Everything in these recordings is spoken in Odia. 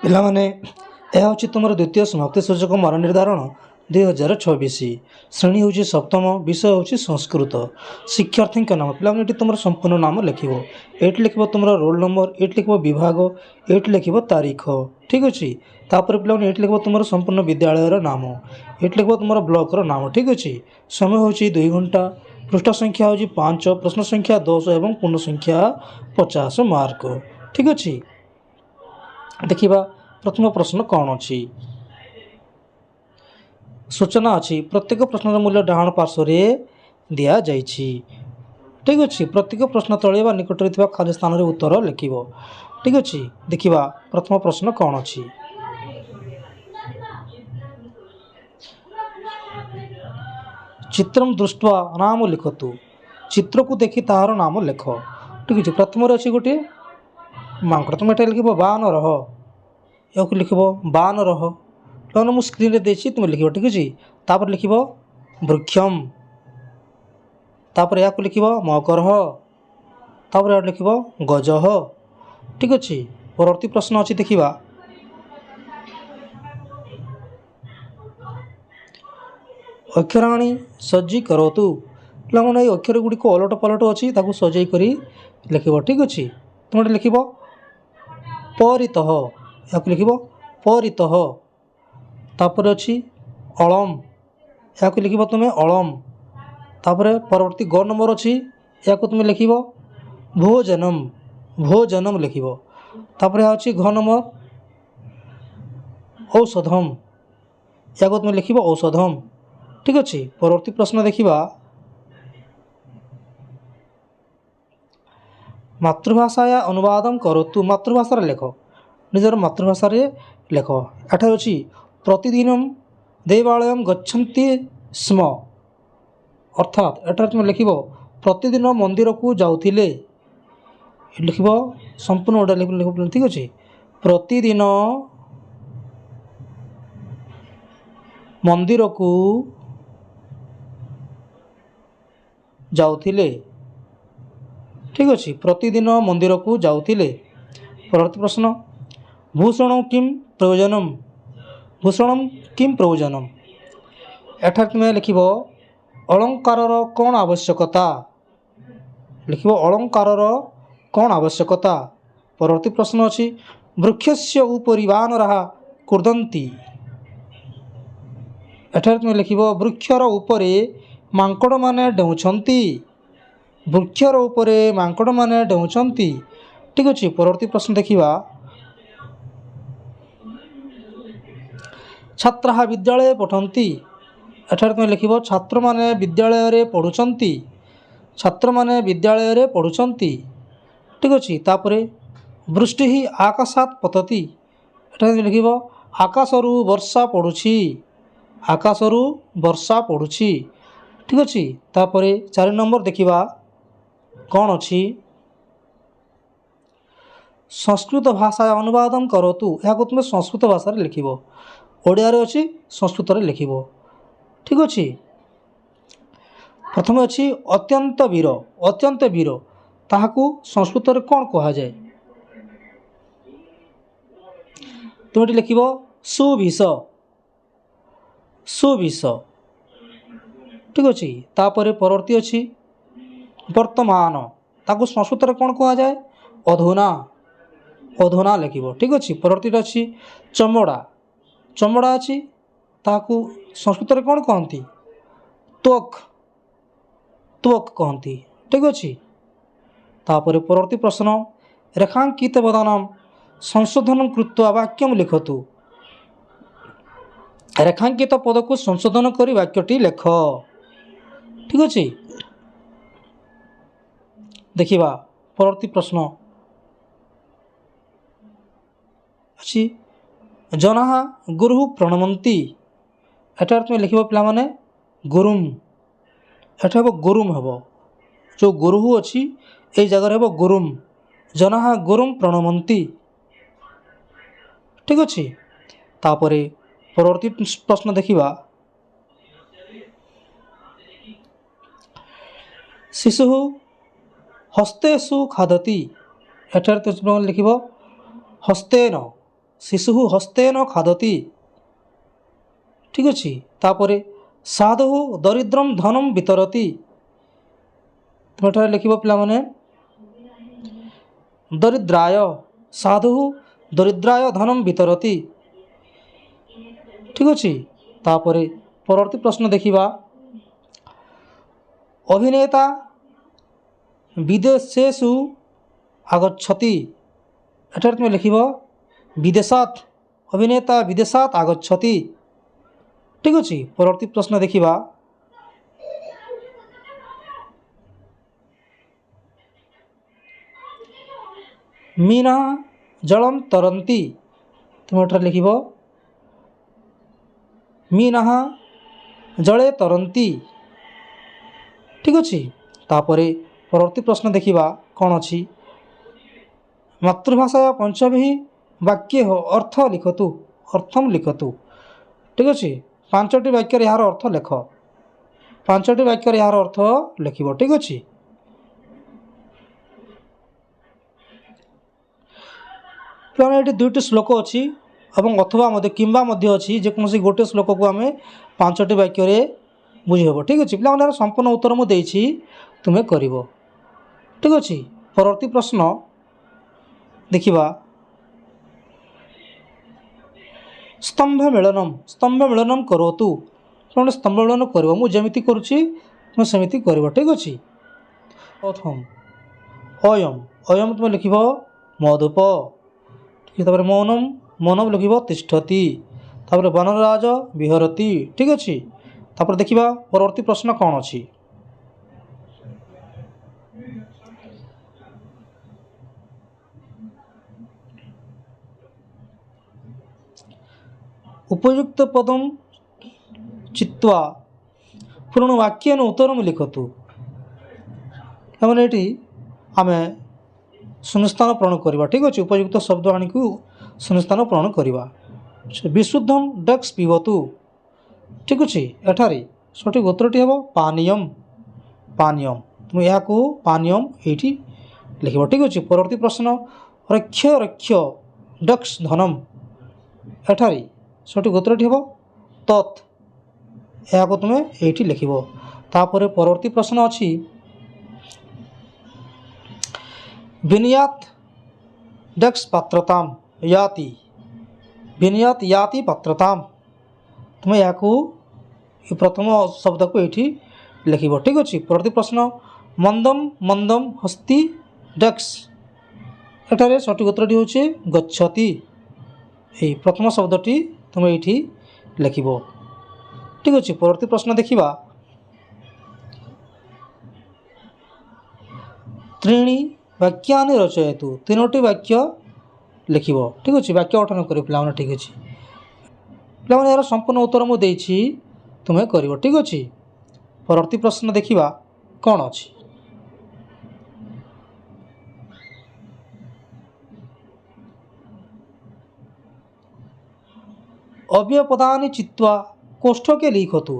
ପିଲାମାନେ ଏହା ହେଉଛି ତୁମର ଦ୍ୱିତୀୟ ସମାପ୍ତି ସୂଚକ ମାନ ନିର୍ଦ୍ଧାରଣ 2024। ଶ୍ରେଣୀ ହେଉଛି ସପ୍ତମ, ବିଷୟ ହେଉଛି ସଂସ୍କୃତ। ଶିକ୍ଷାର୍ଥୀଙ୍କ ନାମ ପିଲାମାନେ ଏଠି ତୁମର ସମ୍ପୂର୍ଣ୍ଣ ନାମ ଲେଖିବ। ଏଇଠି ଲେଖିବ ତୁମର ରୋଲ୍ ନମ୍ବର, ଏଇଠି ଲେଖିବ ବିଭାଗ, ଏଇଠି ଲେଖିବ ତାରିଖ। ଠିକ୍ ଅଛି। ତାପରେ ପିଲାମାନେ ଏଇଠି ଲେଖିବ ତୁମର ସମ୍ପୂର୍ଣ୍ଣ ବିଦ୍ୟାଳୟର ନାମ, ଏଇଠି ଲେଖିବ ତୁମର ବ୍ଲକର ନାମ। ଠିକ୍ ଅଛି। ସମୟ ହେଉଛି 2 ଘଣ୍ଟା। ପୃଷ୍ଠ ସଂଖ୍ୟା ହେଉଛି 5, ପ୍ରଶ୍ନ ସଂଖ୍ୟା 10 ଏବଂ ପୂର୍ଣ୍ଣ ସଂଖ୍ୟା 50 ମାର୍କ। ଠିକ୍ ଅଛି। ଦେଖିବା ପ୍ରଥମ ପ୍ରଶ୍ନ କ'ଣ ଅଛି। ସୂଚନା ଅଛି ପ୍ରତ୍ୟେକ ପ୍ରଶ୍ନର ମୂଲ୍ୟ ଡାହାଣ ପାର୍ଶ୍ୱରେ ଦିଆଯାଇଛି। ଠିକ୍ ଅଛି। ପ୍ରତ୍ୟେକ ପ୍ରଶ୍ନ ତଳେ ବା ନିକଟରେ ଥିବା ଖାଲି ସ୍ଥାନରେ ଉତ୍ତର ଲେଖିବ। ଠିକ୍ ଅଛି। ଦେଖିବା ପ୍ରଥମ ପ୍ରଶ୍ନ କ'ଣ ଅଛି। ଚିତ୍ରମ୍ ଦୃଷ୍ଟ୍ୱା ନାମ ଲିଖତୁ। ଚିତ୍ରକୁ ଦେଖି ତାହାର ନାମ ଲେଖ। ଠିକ୍ ଅଛି। ପ୍ରଥମରେ ଅଛି ଗୋଟିଏ ମାଙ୍କଡ଼, ତୁମେ ଏଠାରେ ଲେଖିବ ବାନରହ, ଏହାକୁ ଲିଖିବ ବାନରହ। ତେଣୁ ମୁଁ ସ୍କ୍ରିନ୍ରେ ଦେଇଛି, ତୁମେ ଲିଖିବ। ଠିକ୍ ଅଛି। ତାପରେ ଲିଖିବ ବୃକ୍ଷମ୍, ତାପରେ ଏହାକୁ ଲିଖିବ ମକରହ, ତାପରେ ଏହା ଲିଖିବ ଗଜହ। ଠିକ୍ ଅଛି। ପରବର୍ତ୍ତୀ ପ୍ରଶ୍ନ ଅଛି ଦେଖିବା। ଅକ୍ଷରାଣୀ ସଜ୍ଜି କରତୁ। ପିଲାମାନେ ଏଇ ଅକ୍ଷର ଗୁଡ଼ିକ ଓଲଟ ପଲଟ ଅଛି, ତାକୁ ସଜେଇ କରି ଲେଖିବ। ଠିକ୍ ଅଛି। ତୁମେ ଲେଖିବ ପରିତଃ, ଏହାକୁ ଲିଖିବ ପରିତଃ। ତାପରେ ଅଛି ଅଳମ୍, ଏହାକୁ ଲିଖିବ ତୁମେ ଅଳମ୍। ତାପରେ ପରବର୍ତ୍ତୀ ଗ ନମ୍ବର ଅଛି, ଏହାକୁ ତୁମେ ଲେଖିବ ଭୋଜନମ୍, ଭୋଜନମ୍ ଲେଖିବ। ତାପରେ ଏହା ଅଛି ଘ ନମ୍ବର ଔଷଧମ୍, ଏହାକୁ ତୁମେ ଲେଖିବ ଔଷଧମ୍। ଠିକ୍ ଅଛି। ପରବର୍ତ୍ତୀ ପ୍ରଶ୍ନ ଦେଖିବା। ମାତୃଭାଷାୟା ଅନୁବାଦମ୍ କରତୁ। ମାତୃଭାଷାରେ ଲେଖ, ନିଜର ମାତୃଭାଷାରେ ଲେଖ। ଏଠାରେ ଅଛି ପ୍ରତିଦିନମ୍ ଦେବାଳୟମ୍ ଗଚ୍ଛନ୍ତି ସ୍ମ, ଅର୍ଥାତ୍ ଏଠାରେ ତୁମେ ଲେଖିବ ପ୍ରତିଦିନ ମନ୍ଦିରକୁ ଯାଉଥିଲେ। ଲେଖିବ ସମ୍ପୂର୍ଣ୍ଣ ଓଡ଼ିଆ ଲେଖିବ। ଠିକ୍ ଅଛି। ପ୍ରତିଦିନ ମନ୍ଦିରକୁ ଯାଉଥିଲେ। ଠିକ୍ ଅଛି। ପ୍ରତିଦିନ ମନ୍ଦିରକୁ ଯାଉଥିଲେ। ପରବର୍ତ୍ତୀ ପ୍ରଶ୍ନ ଭୂଷଣଂ କିମ୍ ପ୍ରୟୋଜନମ୍। ଭୂଷଣଂ କିମ୍ ପ୍ରୟୋଜନମ୍। ଏଠାରେ ତୁମେ ଲେଖିବ ଅଳଙ୍କାରର କ'ଣ ଆବଶ୍ୟକତା। ଲେଖିବ ଅଳଙ୍କାରର କ'ଣ ଆବଶ୍ୟକତା। ପରବର୍ତ୍ତୀ ପ୍ରଶ୍ନ ଅଛି ବୃକ୍ଷସ୍ୟ ଉପରି ବାନରାଃ କୂର୍ଦ୍ଦନ୍ତି। ଏଠାରେ ତୁମେ ଲେଖିବ ବୃକ୍ଷର ଉପରେ ମାଙ୍କଡ଼ମାନେ ଡେଉଁଛନ୍ତି। ବୃକ୍ଷର ଉପରେ ମାଙ୍କଡ଼ମାନେ ଡେଉଁଛନ୍ତି। ଠିକ୍ ଅଛି। ପରବର୍ତ୍ତୀ ପ୍ରଶ୍ନ ଦେଖିବା। ଛାତ୍ରାଃ ବିଦ୍ୟାଳୟ ପଠନ୍ତି। ଏଠାରେ ତୁମେ ଲେଖିବ ଛାତ୍ରମାନେ ବିଦ୍ୟାଳୟରେ ପଢ଼ୁଛନ୍ତି। ଛାତ୍ରମାନେ ବିଦ୍ୟାଳୟରେ ପଢ଼ୁଛନ୍ତି। ଠିକ୍ ଅଛି। ତାପରେ ବୃଷ୍ଟି ଆକାଶାତ୍ ପତତି। ଏଠାରେ ତୁମେ ଲେଖିବ ଆକାଶରୁ ବର୍ଷା ପଡ଼ୁଛି। ଆକାଶରୁ ବର୍ଷା ପଡ଼ୁଛି। ଠିକ୍ ଅଛି। ତାପରେ 4 ନମ୍ବର ଦେଖିବା କ'ଣ ଅଛି। ସଂସ୍କୃତ ଭାଷା ଅନୁବାଦମ୍ କରତୁ। ଏହାକୁ ତୁମେ ସଂସ୍କୃତ ଭାଷାରେ ଲେଖିବ। ଓଡ଼ିଆରେ ଅଛି, ସଂସ୍କୃତରେ ଲେଖିବ। ଠିକ୍ ଅଛି। ପ୍ରଥମେ ଅଛି ଅତ୍ୟନ୍ତ ବୀର। ଅତ୍ୟନ୍ତ ବୀର ତାହାକୁ ସଂସ୍କୃତରେ କ'ଣ କୁହାଯାଏ। ତୁମେ ଏଠି ଲେଖିବ ସୁବିଷ, ସୁବିଷ। ଠିକ୍ ଅଛି। ତାପରେ ପରବର୍ତ୍ତୀ ଅଛି ବର୍ତ୍ତମାନ, ତାକୁ ସଂସ୍କୃତରେ କ'ଣ କୁହାଯାଏ। ଅଧୁନା, ଅଧୁନା ଲେଖିବ। ଠିକ୍ ଅଛି। ପରବର୍ତ୍ତୀଟା ଅଛି ଚମଡ଼ା। ଚମଡ଼ା ଅଛି, ତାହାକୁ ସଂସ୍କୃତରେ କ'ଣ କହନ୍ତି। ତ୍ୱକ୍, ତ୍ୱକ୍ କହନ୍ତି। ଠିକ୍ ଅଛି। ତାପରେ ପରବର୍ତ୍ତୀ ପ୍ରଶ୍ନ ରେଖାଙ୍କିତ ବଦାନମ୍ ସଂଶୋଧନ କୃତ୍ୱା ବାକ୍ୟମ୍ ଲିଖତୁ। ରେଖାଙ୍କିତ ପଦକୁ ସଂଶୋଧନ କରି ବାକ୍ୟଟି ଲେଖ। ଠିକ୍ ଅଛି। ଦେଖିବା ପରବର୍ତ୍ତୀ ପ୍ରଶ୍ନ ଅଛି ଜନାଃ ଗୁରୁଃ ପ୍ରଣମନ୍ତି। ଏଠାରେ ତୁମେ ଲେଖିବ ପିଲାମାନେ ଗୁରୁମ୍। ଏଠାରେ ହେବ ଗୁରୁମ୍ ହେବ, ଯେଉଁ ଗୁରୁଃ ଅଛି ଏଇ ଜାଗାରେ ହେବ ଗୁରୁମ୍। ଜନାଃ ଗୁରୁମ୍ ପ୍ରଣମନ୍ତି। ଠିକ୍ ଅଛି। ତାପରେ ପରବର୍ତ୍ତୀ ପ୍ରଶ୍ନ ଦେଖିବା। ଶିଶୁଃ ହସ୍ତେଷୁ ଖାଦତି। ଏଠାରେ ତୁମେ ଲେଖିବ ହସ୍ତେନ, शिशु हस्तेन खादति। ठीक अच्छे तापर साधु दरिद्रम धनम वितरति। तुम एठारे लिख पे दरिद्राय साधु दरिद्राय धनम वितरति। ठीक अच्छे तापर परवर्ती प्रश्न देखा अभिनेता विदेशेषु आगच्छति। एठारे तुम लिख विदेशात अभिनेता विदेशात आगच्छति। ठीक अच्छे परवर्ती प्रश्न देखा मीना जलम तरंती। तुम एठारे लिख मीना जले तरंती। ठीक अच्छे तापर परवर्ती प्रश्न देखा कौन अच्छी मातृभाषा पंचभी वाक्य हो अर्थ लिखतु अर्थम लिखतु। ठीक अच्छे 5टी वाक्य यार अर्थ लेख 5टी वाक्य यार अर्थ लिख। ठीक अच्छे ये 2टी श्लोक अच्छी एवं अथवा किंबा अच्छी जेकोसी गोटे श्लोक को आम 5टी वाक्य बुझेब। ठीक अच्छे पे संपूर्ण उत्तर मुझे तुम्हें कर। ठीक अच्छे परवर्ती प्रश्न देखा स्तंभ मिलनम करोतु। तुम स्तंभ मिलन कर मुझे करुँची तुम सेमती कर। ठीक अच्छे प्रथम अयम अयम तुम लिख मधुप। तापर मौनम मौनम लिख तिष्ठति। तापर वनराज विहरति। ठीक अच्छे तापर देखा परवर्ती प्रश्न कौन अच्छी उपयुक्त पदम चित्वा पूर्ण वाक्यन उत्तरम लिखतु। ये आम शून्यस्थान पूरण करवा। ठीक अच्छे उपयुक्त शब्द आनी को शून्यस्थान पूरण करवा। विशुद्धम डक्स पीबतु। ठीक अच्छे एठारे सठिक उत्तरटी हम पानीयम पानीयम। तुम यहाँ पानीयम ये लिख। ठीक अच्छे परवर्ती प्रश्न रक्ष रक्ष डक्स धनम। एठारे सठिक उत्तरटी हम तत् यहाँ तुम्हें ये लिख। तापर परवर्ती प्रश्न अच्छी विनियात डक्स पात्रताम याति विनियात याति पात्रताम। तुम यहाँ प्रथम शब्द को ये लिख। ठीक अच्छे परवर्ती प्रश्न मंदम मंदम हस्ती डक्स। एठारे सठिक उत्तरटी हूँ गच्छति। यही प्रथम शब्दटी तुम ये लिख। ठीक अच्छे परवर्ती प्रश्न देखा त्रीणी वाक्यानि रचयतु। 3टी वाक्य लिख। ठीक अच्छे वाक्य गठन कर पे। ठीक अच्छे पे यार संपूर्ण उत्तर मुझे तुम्हें कर। ठीक अच्छे परवर्ती प्रश्न देखा कौन अच्छी अव्यय पदानि चित्वा कोष्ठके लिखतु।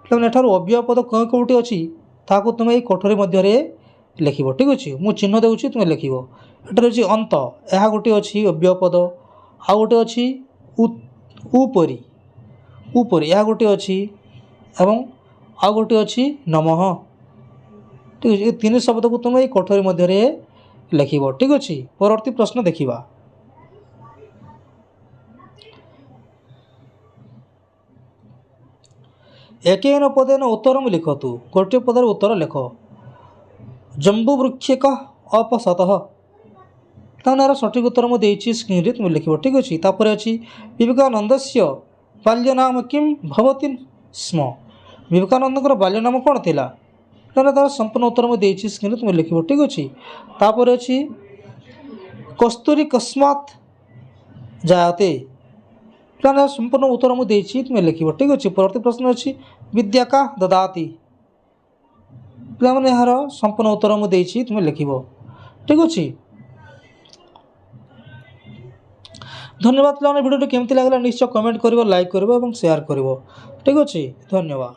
पे एठार अव्यय पद कौन कौटी अच्छी ताको तुम ये कोठरी मध्य लिख। ठीक अच्छे मु चिन्ह दूसरी तुम लिख। एटार अच्छी अंत यह गोटे अच्छी अव्यय पद आउ गोटे अच्छी उपरी उपरी यह गोटे अच्छी एवं आउ गोटे अच्छी नमः। ठीक अच्छे ये 3 शब्द को तुम ये कोठरी मध्य लिख। ठीक अच्छे परवर्ती प्रश्न देखा एकेन पदेन उत्तरम लिखतु। गोटे पदर उत्तर लिख जम्बू वृक्षक अपसतः। तार सठिक उत्तर मुझे स्क्रीन तुम लिख। ठीक अच्छे तापर अच्छी विवेकानंद से बाल्यनाम किं भवति स्म। विवेकानंद बाल्यनाम कौन थी तार संपूर्ण उत्तर मुझे स्क्रीन तुम लिख। ठीक अच्छे तापर अच्छी कस्तूरी कस्मात् जायते। प्लान संपूर्ण उत्तर मुझे तुम लिख। ठीक अच्छे परवर्ती प्रश्न अच्छी विद्या का ददाति। पे यार संपूर्ण उत्तर मुझे तुम लिख। ठीक अच्छे धन्यवाद। पे भिडियो केमती लगे निश्चय कमेंट कर लाइक कर शेयर कर। ठीक अच्छे धन्यवाद।